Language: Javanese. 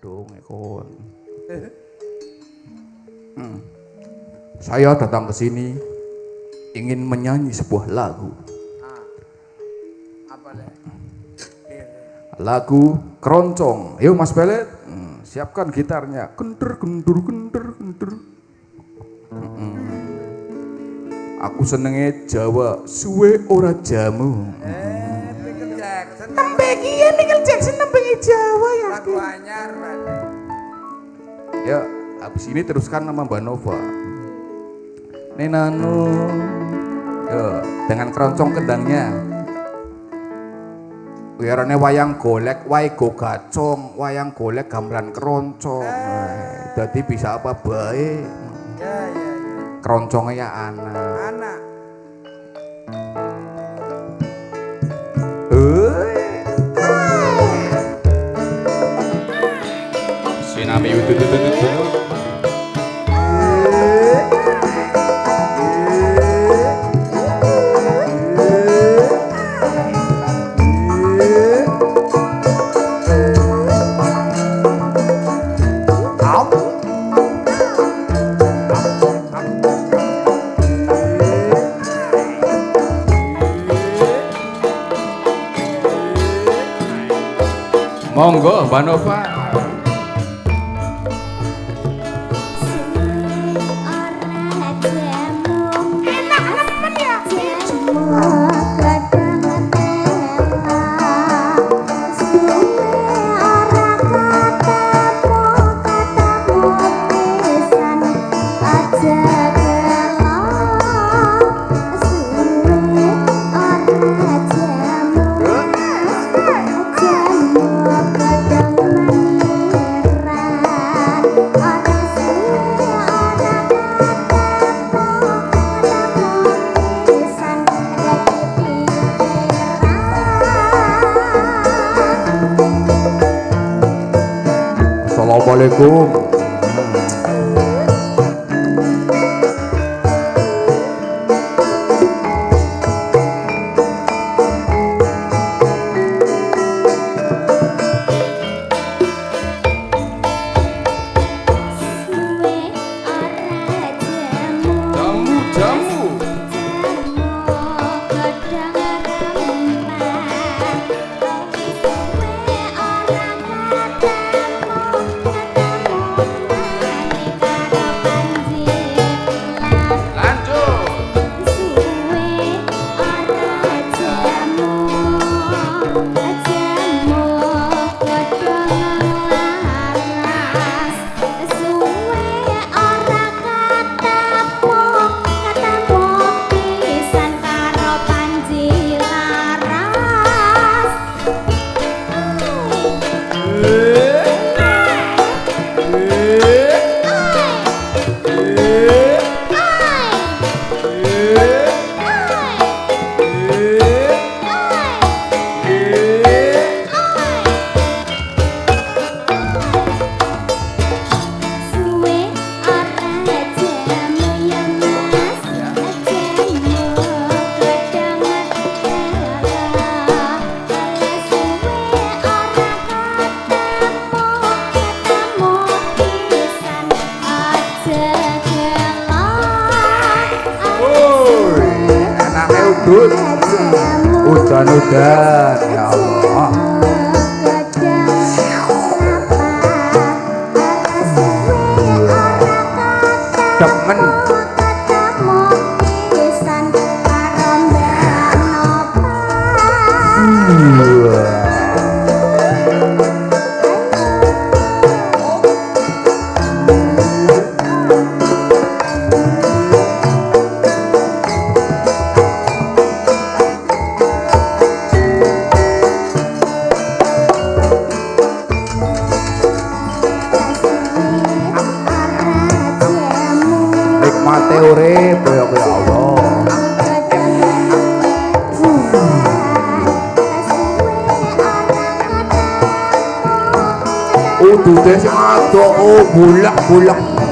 dong kon. Saya datang ke sini ingin menyanyi sebuah lagu. Apa deh? Lagu keroncong. Yuk Mas Pelet, siapkan gitarnya. Kendur kendur kendur kendur. Aku senenge Jawa, suwe ora jamu. Michael Jackson. Nembe iki Michael Jackson nembe Jawa ya. Lagu anyar, Mas. Ya, habis ini teruskan nama Mbak Nova. Nenanu. Ya, dengan keroncong kendangnya. Wiarane wayang golek, wae go gacong, wayang golek gamelan keroncong. Jadi bisa apa baik. Ya. Keroncongnya ya anak. Anak. Sinami utututututu. Monggo Mbak Nova. Assalamualaikum. Udan-udan ya Allah. Demen. Nikmate urip ya Allah. Udude sing adok bulak-bulak.